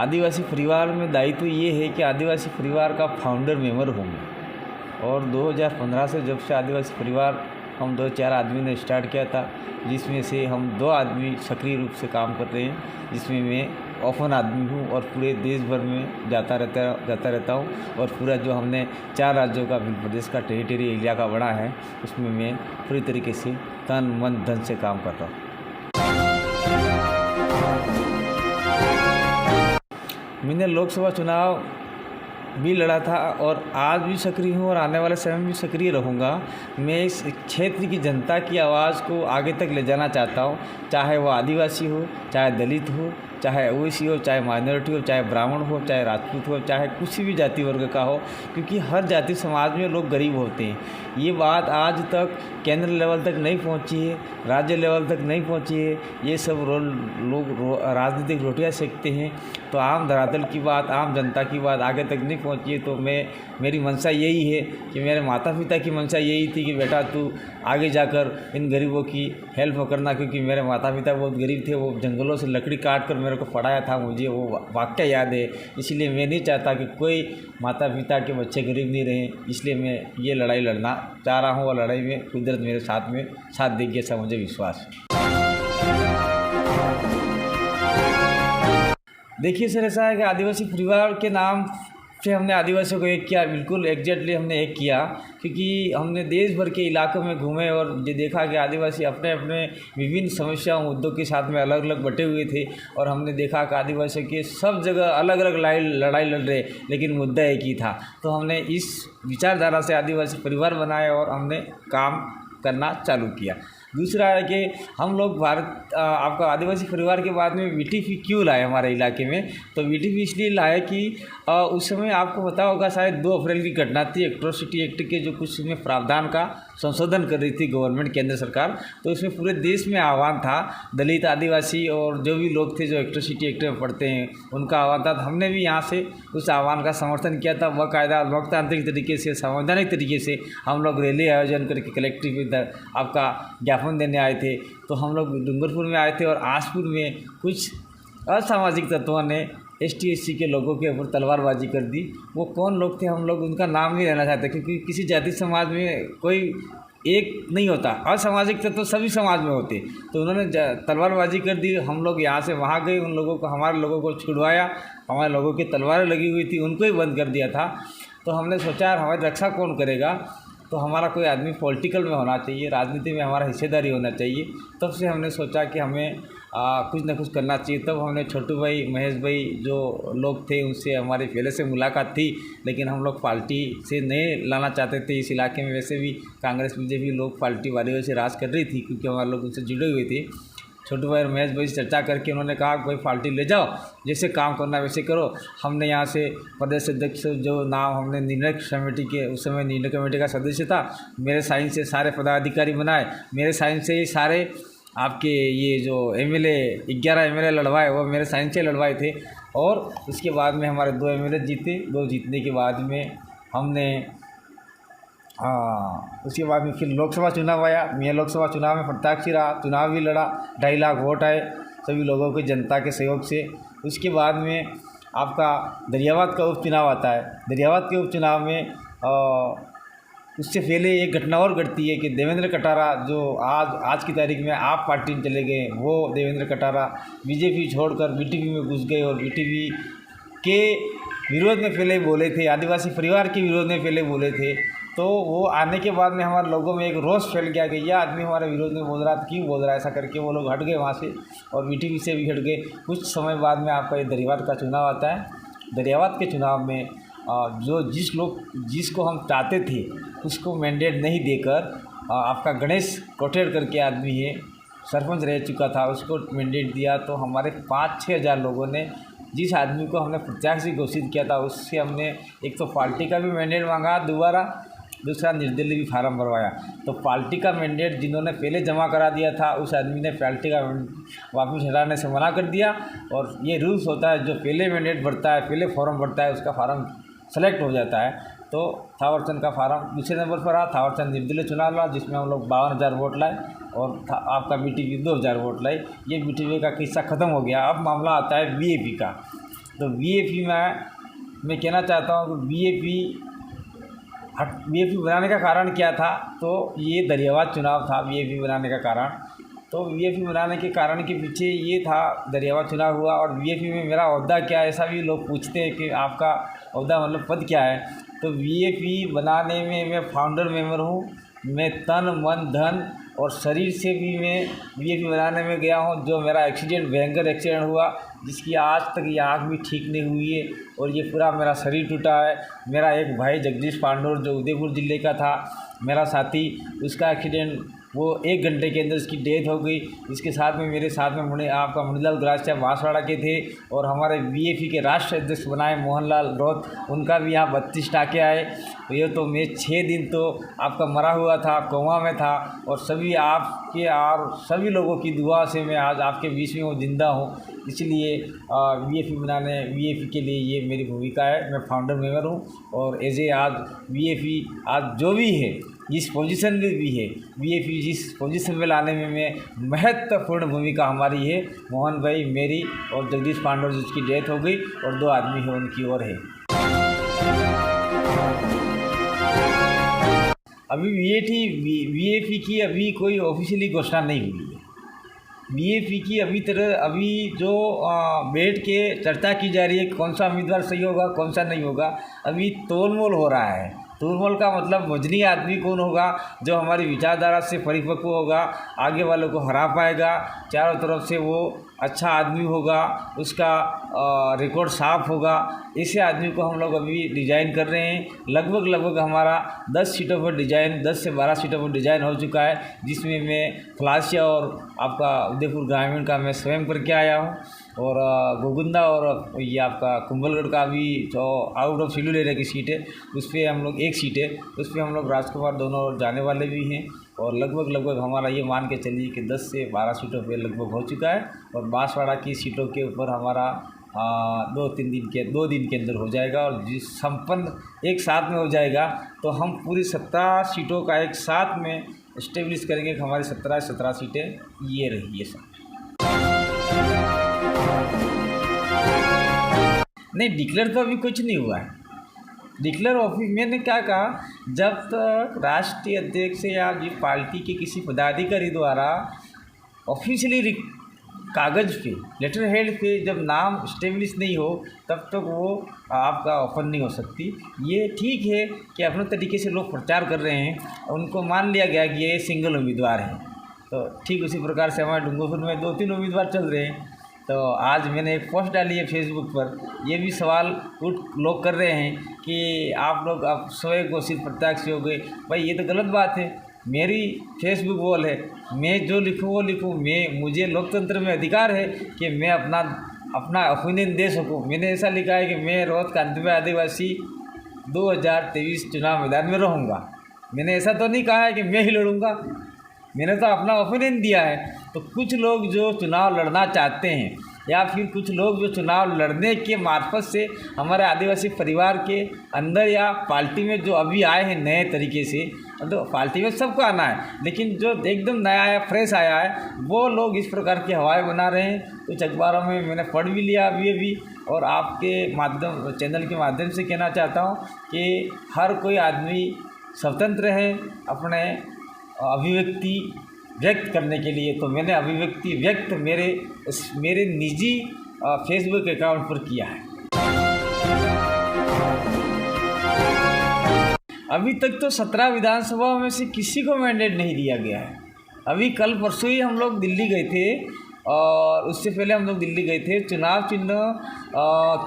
आदिवासी परिवार में दायित्व ये है कि आदिवासी परिवार का फाउंडर मेंबर हूँ मैं। और 2015 से जब से आदिवासी परिवार हम 2-4 आदमी ने स्टार्ट किया था, जिसमें से हम 2 आदमी सक्रिय रूप से काम कर रहे हैं, जिसमें मैं ओपन आदमी हूँ और पूरे देश भर में जाता रहता हूँ। और पूरा जो हमने 4 राज्यों का प्रदेश का टेरिटरी एरिया का बना है, उसमें मैं पूरी तरीके से तन मन धन से काम कर रहा हूँ। मैंने लोकसभा चुनाव भी लड़ा था और आज भी सक्रिय हूँ और आने वाले समय में भी सक्रिय रहूँगा। मैं इस क्षेत्र की जनता की आवाज़ को आगे तक ले जाना चाहता हूँ, चाहे वो आदिवासी हो, चाहे दलित हो, चाहे ओबीसी हो, चाहे माइनॉरिटी हो, चाहे ब्राह्मण हो, चाहे राजपूत हो, चाहे किसी भी जाति वर्ग का हो, क्योंकि हर जाति समाज में लोग गरीब होते हैं। ये बात आज तक केंद्र लेवल तक नहीं पहुंची है, राज्य लेवल तक नहीं पहुंची है। ये सब लोग राजनीतिक रोटियां सेकते हैं, तो आम धरातल की बात, आम जनता की बात आगे तक नहीं पहुंची है। तो मेरी मंशा यही है कि मेरे माता पिता की मंशा यही थी कि बेटा तू आगे जाकर इन गरीबों की हेल्प करना, क्योंकि मेरे माता पिता बहुत गरीब थे। वो जंगलों से लकड़ी काट कर मेरे को पढ़ाया था, मुझे वो वाक्य याद है। इसलिए मैं नहीं चाहता कि कोई माता पिता के बच्चे गरीब नहीं रहें, इसलिए मैं ये लड़ाई लड़ना चाह रहा हूँ और लड़ाई में कुदरत मेरे साथ देगी, ऐसा मुझे विश्वास है। देखिए सर, ऐसा है कि आदिवासी परिवार के नाम से हमने आदिवासियों को एक किया, बिल्कुल एग्जैक्टली हमने एक किया, क्योंकि हमने देश भर के इलाकों में घूमे और ये देखा कि आदिवासी अपने अपने विभिन्न समस्याओं मुद्दों के साथ में अलग अलग बटे हुए थे। और हमने देखा कि आदिवासियों के सब जगह अलग अलग लड़ाई लड़ रहे, लेकिन मुद्दा एक ही था। तो हमने इस विचारधारा से आदिवासी परिवार बनाया और हमने काम करना चालू किया। दूसरा है कि हम लोग आपका आदिवासी परिवार के बाद में वीटीपी क्यों लाए हमारे इलाके में, तो वीटीपी इसलिए लाए कि उस समय आपको पता होगा शायद 2 अप्रैल की घटना थी। एट्रोसिटी एक्ट के जो कुछ उसमें प्रावधान का संशोधन कर रही थी गवर्नमेंट, केंद्र सरकार। तो इसमें पूरे देश में आह्वान था, दलित, आदिवासी और जो भी लोग थे जो एट्रोसिटी एक्ट में पढ़ते हैं उनका आह्वान था। तो हमने भी यहाँ से उस आह्वान का समर्थन किया था। बाकायदा लोकतांत्रिक तरीके से, संवैधानिक तरीके से हम लोग रैली आयोजन करके कलेक्टिव आपका ज्ञापन देने आए थे। तो हम लोग डूंगरपुर में आए थे और आसपुर में कुछ असामाजिक तत्वों ने ST/SC के लोगों के ऊपर तलवारबाजी कर दी। वो कौन लोग थे, हम लोग उनका नाम नहीं लेना चाहते, क्योंकि किसी जाति समाज में कोई एक नहीं होता, असामाजिक तत्व सभी समाज में होते। तो उन्होंने तलवारबाजी कर दी। हम लोग यहाँ से वहाँ गए, उन लोगों को, हमारे लोगों को छुड़वाया। हमारे लोगों की तलवारें लगी हुई थी, उनको ही बंद कर दिया था। तो हमने सोचा यार हमारी रक्षा कौन करेगा, तो हमारा कोई आदमी पॉलिटिकल में होना चाहिए, राजनीति में हमारा हिस्सेदारी होना चाहिए। तब से हमने सोचा कि हमें कुछ ना कुछ करना चाहिए। तब हमने छोटू भाई, महेश भाई जो लोग थे उनसे हमारी पहले से मुलाकात थी, लेकिन हम लोग पार्टी से नहीं लाना चाहते थे इस इलाके में। वैसे भी कांग्रेस बीजेपी लोग पार्टी वाले से राज कर रही थी, क्योंकि हमारे लोग उनसे जुड़े हुए थे। छोटू भाई और महेश भाई से चर्चा करके उन्होंने कहा कोई पार्टी ले जाओ, जैसे काम करना वैसे करो। हमने यहाँ से प्रदेश अध्यक्ष जो नाम हमने निर्णय कमेटी के, उस समय निर्णय कमेटी का सदस्य था, मेरे साइन से सारे पदाधिकारी बनाए। मेरे साइन से ही सारे आपके ये जो MLA 11 MLA लड़वाए वो मेरे साइन से लड़वाए थे। और उसके बाद में हमारे 2 MLA जीते। 2 जीतने के बाद में हमने उसके बाद में फिर लोकसभा चुनाव आया। मैं लोकसभा चुनाव में प्रत्याशी रहा, चुनाव भी लड़ा। 2.5 लाख वोट आए सभी लोगों के, जनता के सहयोग से। उसके बाद में आपका दरियाबाद का उपचुनाव आता है। दरियाबाद के उपचुनाव में उससे पहले एक घटना और घटती है कि देवेंद्र कटारा जो आज की तारीख में आप पार्टी में चले गए, वो देवेंद्र कटारा बीजेपी छोड़कर बीटीपी में घुस गए और बीटीपी के विरोध में पहले बोले थे, आदिवासी परिवार के विरोध में पहले बोले थे। तो वो आने के बाद में हमारे लोगों में एक रोष फैल गया कि यह आदमी हमारे विरोध में बोल रहा था, क्यों बोल रहा है, ऐसा करके वो लोग हट गए वहाँ से और बीटीपी से भी हट गए। कुछ समय बाद में आपका ये दरियाबाद का चुनाव आता है। दरियाबाद के चुनाव में जो जिसको हम चाहते थे उसको मैंडेट नहीं देकर आपका गणेश कोटेर करके आदमी है, सरपंच रह चुका था, उसको मैंडेट दिया। तो हमारे 5-6 हज़ार लोगों ने जिस आदमी को हमने प्रत्याशी घोषित किया था उससे हमने एक तो पार्टी का भी मैंडेट मांगा दोबारा, दूसरा निर्दलीय भी फार्म भरवाया। तो पार्टी का मैंडेट जिन्होंने पहले जमा करा दिया था उस आदमी ने पार्टी का वापस हटाने से मना कर दिया। और ये रूल्स होता है, जो पहले मैंडेट भरता है, पहले फॉर्म भरता है, उसका फार्म सेलेक्ट हो जाता है। तो थावरचंद का फार्म दूसरे नंबर पर रहा। थावरचंद निर्दलीय चुनाव लड़ा जिसमें हम लोग 52,000 वोट लाए और आपका बीटीपी 2,000 वोट लाई। ये बीटीपी का किस्सा ख़त्म हो गया। अब मामला आता है बीएपी का। तो वीएपी मैं कहना चाहता हूँ कि वीएपी बनाने का कारण क्या था, तो ये दरियावाद चुनाव था वीएपी बनाने का कारण। तो वीएपी बनाने के कारण के पीछे ये था, दरियावाद चुनाव हुआ और वीएपी में मेरा ओहदा क्या है, ऐसा भी लोग पूछते हैं कि आपका ओहदा मतलब पद क्या है। तो वीएपी बनाने में मैं फाउंडर मेंबर हूँ। मैं तन मन धन और शरीर से भी मैं वीएपी बनाने में गया हूँ। जो मेरा एक्सीडेंट, भयंकर एक्सीडेंट हुआ, जिसकी आज तक ये आँख भी ठीक नहीं हुई है और ये पूरा मेरा शरीर टूटा है। मेरा एक भाई जगदीश पांडोर जो उदयपुर ज़िले का था, मेरा साथी, उसका एक्सीडेंट, वो 1 घंटे के अंदर उसकी डेथ हो गई। इसके साथ में मेरे साथ में मुनीलाल ग्रासिया बांसवाड़ा के थे और हमारे वीएपी के राष्ट्रीय अध्यक्ष बनाए मोहनलाल रौत, उनका भी यहाँ 32 टाँके आए। तो ये तो मैं 6 दिन तो आपका मरा हुआ था, कोमा में था और सभी आपके और सभी लोगों की दुआ से मैं आज आपके बीच में वो जिंदा हूँ। इसलिए वीएपी के लिए ये मेरी भूमिका है। मैं फाउंडर मेंबर हूँ और एज ए आज वीएपी आज जो भी है, जिस पोजीशन में भी है, वीएपी जिस पोजीशन में लाने में मैं महत्वपूर्ण भूमिका हमारी है। मोहन भाई, मेरी और जगदीश पांडोर जिसकी डेथ हो गई और 2 आदमी है उनकी और है। अभी वीएपी की अभी कोई ऑफिशियली घोषणा नहीं हुई है। वीएपी की अभी जो बैठ के चर्चा की जा रही है, कौन सा उम्मीदवार सही होगा, कौन सा नहीं होगा, अभी तोलमोल हो रहा है। तोलमोल का मतलब वजनी आदमी कौन होगा, जो हमारी विचारधारा से परिपक्व होगा, आगे वालों को हरा पाएगा, चारों तरफ से वो अच्छा आदमी होगा, उसका रिकॉर्ड साफ होगा, ऐसे आदमी को हम लोग अभी डिज़ाइन कर रहे हैं। लगभग हमारा 10 सीटों पर डिज़ाइन, 10 से 12 सीटों पर डिज़ाइन हो चुका है, जिसमें मैं खलासिया और आपका उदयपुर ग्रामीण का मैं स्वयं करके आया हूँ और गोगुंदा और ये आपका कुंभलगढ़ का भी जो आउट ऑफ शेड्यूल एरिया की सीट है, उस पर हम लोग 1 सीट है, उस पर हम लोग राजकुमार दोनों ओर जाने वाले भी हैं और लगभग हमारा ये मान के चलिए कि 10 से 12 सीटों पे लगभग हो चुका है और बांसवाड़ा की सीटों के ऊपर हमारा 2 दिन के अंदर हो जाएगा और जिस संपन्न एक साथ में हो जाएगा तो हम पूरी 17 सीटों का एक साथ में इस्टेब्लिश करेंगे कि हमारी 17 सीटें ये रही है सर। नहीं, डिक्लेयर तो अभी कुछ नहीं हुआ है। डिक्लेयर ऑफिस मैंने क्या कहा, जब तक राष्ट्रीय अध्यक्ष या जिस पार्टी के किसी पदाधिकारी द्वारा ऑफिशियली कागज़ पे, लेटर हेड पे जब नाम इस्टेब्लिश नहीं हो, तब तक वो आपका ओपन नहीं हो सकती। ये ठीक है कि अपने तरीके से लोग प्रचार कर रहे हैं, उनको मान लिया गया कि ये सिंगल उम्मीदवार है। तो ठीक उसी प्रकार से हमारे डूंगरपुर में 2-3 उम्मीदवार चल रहे हैं। तो आज मैंने एक पोस्ट डाली है फेसबुक पर, ये भी सवाल लोग कर रहे हैं कि आप लोग अब स्वयं घोषित प्रत्याशी हो गए। भाई ये तो गलत बात है। मेरी फेसबुक वॉल है, मैं जो लिखूँ वो लिखूँ। मुझे लोकतंत्र में अधिकार है कि मैं अपना ओपिनियन दे सकूँ। मैंने ऐसा लिखा है कि मैं रोहत कांतिबा आदिवासी 2023 चुनाव मैदान में रहूँगा। मैंने ऐसा तो नहीं कहा है कि मैं ही लड़ूँगा, मैंने तो अपना ओपिनियन दिया है। तो कुछ लोग जो चुनाव लड़ना चाहते हैं या फिर कुछ लोग जो चुनाव लड़ने के मार्फत से हमारे आदिवासी परिवार के अंदर या पार्टी में जो अभी आए हैं नए तरीके से, तो पार्टी में सबको आना है, लेकिन जो एकदम नया आया, फ्रेश आया है, वो लोग इस प्रकार की हवाएं बना रहे हैं। कुछ अखबारों में मैंने पढ़ भी लिया अभी और आपके चैनल के माध्यम से कहना चाहता हूँ कि हर कोई आदमी स्वतंत्र है अपने अभिव्यक्ति व्यक्त करने के लिए। तो मैंने अभिव्यक्ति व्यक्त मेरे निजी फेसबुक अकाउंट पर किया है। अभी तक तो 17 विधानसभा में से किसी को मैंडेट नहीं दिया गया है। अभी कल परसों ही हम लोग दिल्ली गए थे और उससे पहले हम लोग दिल्ली गए थे चुनाव चिन्ह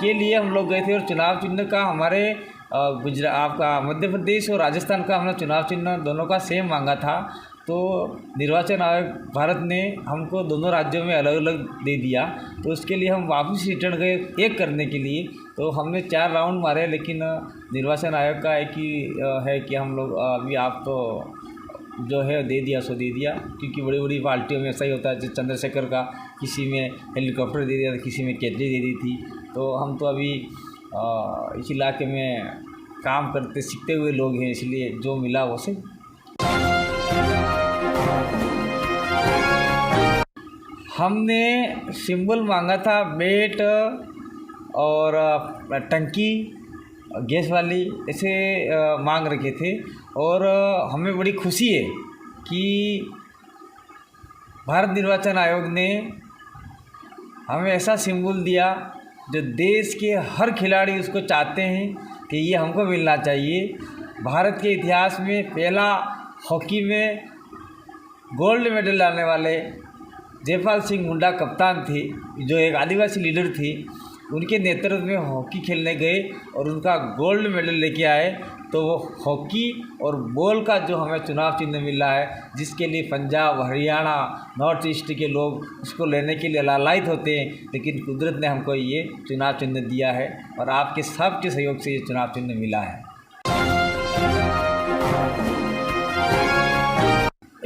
के लिए हम लोग गए थे और चुनाव चिन्ह का हमारे आपका मध्य प्रदेश और राजस्थान का हमने चुनाव चिन्ह दोनों का सेम मांगा था। तो निर्वाचन आयोग भारत ने हमको दोनों राज्यों में अलग अलग दे दिया, तो उसके लिए हम वापस रिटर्न गए एक करने के लिए। तो हमने 4 राउंड मारे, लेकिन निर्वाचन आयोग का एक ही है कि हम लोग अभी आप तो जो है दे दिया सो दे दिया, क्योंकि बड़ी बड़ी पार्टियों में ऐसा ही होता है। जैसे चंद्रशेखर का किसी में हेलीकॉप्टर दे दिया था, किसी में केतली दे दी थी। तो हम तो अभी इस इलाके में काम करते सीखते हुए लोग हैं, इसलिए जो मिला वो से। हमने सिंबल मांगा था बेट और टंकी गैस वाली ऐसे मांग रखे थे। और हमें बड़ी खुशी है कि भारत निर्वाचन आयोग ने हमें ऐसा सिंबल दिया जो देश के हर खिलाड़ी उसको चाहते हैं कि ये हमको मिलना चाहिए। भारत के इतिहास में पहला हॉकी में गोल्ड मेडल लाने वाले जयपाल सिंह मुंडा कप्तान थे, जो एक आदिवासी लीडर थे। उनके नेतृत्व में हॉकी खेलने गए और उनका गोल्ड मेडल लेके आए। तो वो हॉकी और बॉल का जो हमें चुनाव चिन्ह मिला है, जिसके लिए पंजाब, हरियाणा, नॉर्थ ईस्ट के लोग उसको लेने के लिए लालायित होते हैं, लेकिन कुदरत ने हमको ये चुनाव चिन्ह दिया है और आपके सबके सहयोग से ये चुनाव चिन्ह मिला है।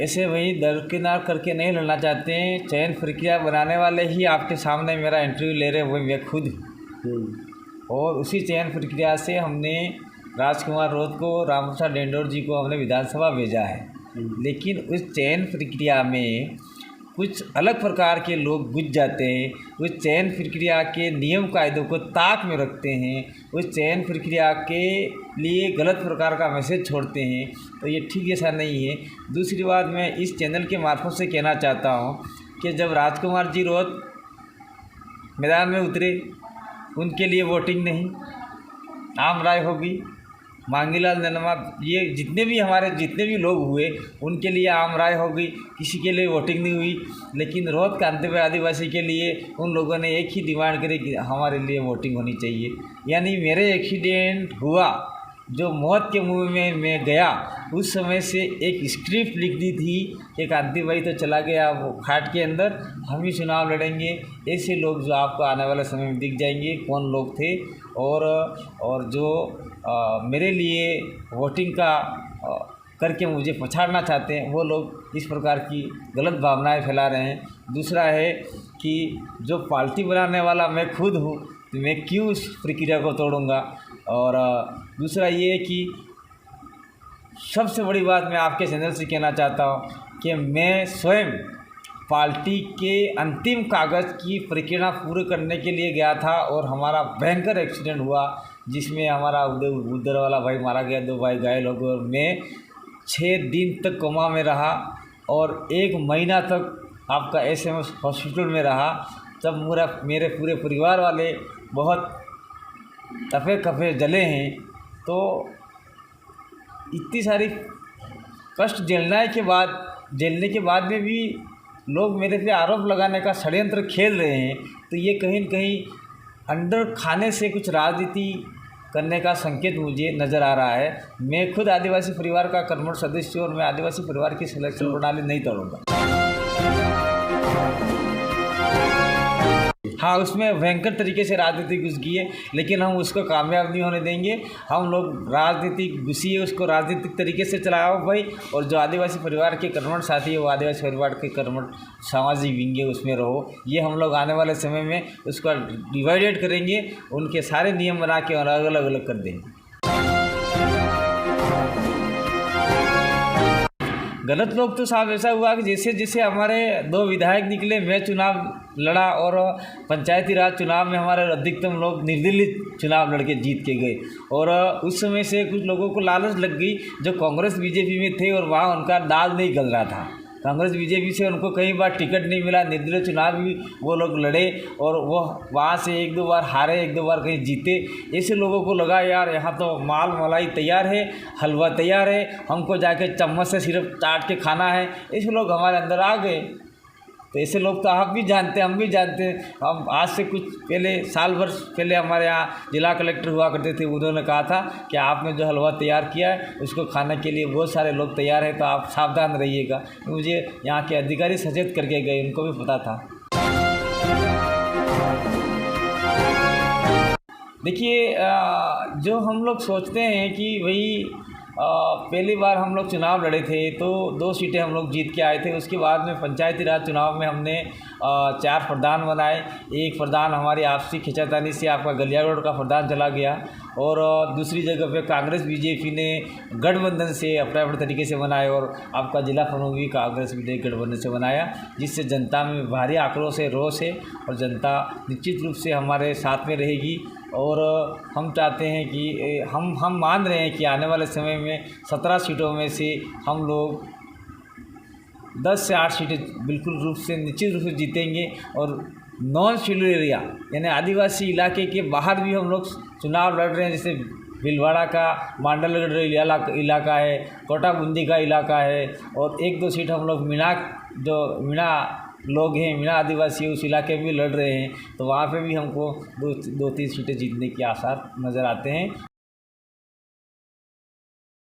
ऐसे वही दरकिनार करके नहीं लड़ना चाहते हैं। चयन प्रक्रिया बनाने वाले ही आपके सामने मेरा इंटरव्यू ले रहे, वही मैं खुद हूँ। और उसी चयन प्रक्रिया से हमने राजकुमार रोध को, रामप्रसाद डेंडोर जी को हमने विधानसभा भेजा है। लेकिन उस चयन प्रक्रिया में कुछ अलग प्रकार के लोग गुज जाते हैं, उस चयन प्रक्रिया के नियम कायदों को ताक में रखते हैं, उस चयन प्रक्रिया के लिए गलत प्रकार का मैसेज छोड़ते हैं। तो ये ठीक जैसा नहीं है। दूसरी बात, मैं इस चैनल के मार्फत से कहना चाहता हूँ कि जब राजकुमार जी रोध मैदान में उतरे, उनके लिए वोटिंग नहीं, आम राय होगी। मांगीलाल नरमा, ये जितने भी लोग हुए, उनके लिए आम राय होगी, किसी के लिए वोटिंग नहीं हुई। लेकिन रोहत कांतिभाई आदिवासी के लिए उन लोगों ने एक ही डिमांड करी कि हमारे लिए वोटिंग होनी चाहिए। यानी मेरे एक्सीडेंट हुआ, जो मौत के मुंह में मैं गया, उस समय से एक स्क्रिप्ट लिख दी थी कि कांतिभाई तो चला गया वो खाट के अंदर, हम ही चुनाव लड़ेंगे। ऐसे लोग जो आपको आने वाले समय में दिख जाएंगे कौन लोग थे। और जो मेरे लिए वोटिंग का करके मुझे पछाड़ना चाहते हैं, वो लोग इस प्रकार की गलत भावनाएं फैला रहे हैं। दूसरा है कि जो पार्टी बनाने वाला मैं खुद हूँ, तो मैं क्यों इस प्रक्रिया को तोड़ूंगा। और दूसरा ये है कि सबसे बड़ी बात मैं आपके चैनल से कहना चाहता हूँ कि मैं स्वयं पार्टी के अंतिम कागज़ की प्रक्रिया पूरी करने के लिए गया था और हमारा भयंकर एक्सीडेंट हुआ, जिसमें हमारा उधर वाला भाई मारा गया, 2 भाई घायल हो गए और मैं 6 दिन तक कोमा में रहा और 1 महीना तक आपका SMS हॉस्पिटल में रहा। तब मेरे पूरे परिवार वाले बहुत तपे कपे जले हैं। तो इतनी सारी कष्ट झेलने के बाद में भी लोग मेरे पे आरोप लगाने का षड्यंत्र खेल रहे हैं। तो ये कहीं न कहीं अंडर खाने से कुछ राजनीति करने का संकेत मुझे नज़र आ रहा है। मैं खुद आदिवासी परिवार का कर्मठ सदस्य हूँ और मैं आदिवासी परिवार की सिलेक्शन प्रणाली नहीं तोड़ूंगा। हाँ, उसमें भयंकर तरीके से राजनीति घुस गई है, लेकिन हम उसको कामयाब नहीं होने देंगे। हम लोग राजनीति घुसी है, उसको राजनीतिक तरीके से चलाओ भाई। और जो आदिवासी परिवार के कर्मठ साथी है, वो आदिवासी परिवार के कर्मठ सामाजिक विंग है, उसमें रहो। ये हम लोग आने वाले समय में उसका डिवाइडेड करेंगे, उनके सारे नियम बना के और अलग अलग कर देंगे। गलत लोग तो साहब ऐसा हुआ कि जैसे हमारे 2 विधायक निकले, मैं चुनाव लड़ा और पंचायती राज चुनाव में हमारे अधिकतम लोग निर्दलीय चुनाव लड़के जीत के गए। और उस समय से कुछ लोगों को लालच लग गई जो कांग्रेस बीजेपी में थे और वहाँ उनका दाल नहीं गल रहा था। कांग्रेस बीजेपी से उनको कई बार टिकट नहीं मिला, निर्दलीय चुनाव भी वो लोग लड़े और वो वहाँ से 1-2 बार हारे, 1-2 बार कहीं जीते। ऐसे लोगों को लगा यार यहाँ तो माल मलाई तैयार है, हलवा तैयार है, हमको जाके चम्मच से सिर्फ चाट के खाना है। ऐसे लोग हमारे अंदर आ गए। तो ऐसे लोग तो आप भी जानते हैं, हम भी जानते हैं। हम आज से कुछ पहले, साल भर पहले हमारे यहाँ जिला कलेक्टर हुआ करते थे, उन्होंने कहा था कि आपने जो हलवा तैयार किया है उसको खाने के लिए बहुत सारे लोग तैयार हैं, तो आप सावधान रहिएगा। मुझे यहाँ के अधिकारी सचेत करके गए, उनको भी पता था। देखिए, जो हम लोग सोचते हैं कि भाई पहली बार हम लोग चुनाव लड़े थे तो 2 सीटें हम लोग जीत के आए थे। उसके बाद में पंचायती राज चुनाव में हमने 4 प्रधान बनाए। एक प्रधान हमारी आपसी खींचातानी से आपका गलियागढ़ का प्रधान चला गया और दूसरी जगह पे कांग्रेस बीजेपी ने गठबंधन से अपने अपने तरीके से बनाए और आपका जिला प्रमुख भी कांग्रेस बीजेपी गठबंधन से बनाया, जिससे जनता में भारी आक्रोश है, रोष है और जनता निश्चित रूप से हमारे साथ में रहेगी। और हम चाहते हैं कि हम मान रहे हैं कि आने वाले समय में 17 सीटों में से हम लोग 10 से 8 सीटें बिल्कुल रूप से निश्चित रूप से जीतेंगे और नॉन शेड्यूल एरिया यानी आदिवासी इलाके के बाहर भी हम लोग चुनाव लड़ रहे हैं। जैसे भीलवाड़ा का मांडलगढ़ इलाका है, कोटा बूंदी का इलाका है और 1-2 सीट हम लोग मीणा लोग हैं, मीणा आदिवासी उस इलाके में भी लड़ रहे हैं, तो वहाँ पे भी हमको 2-3 सीटें जीतने के आसार नज़र आते हैं।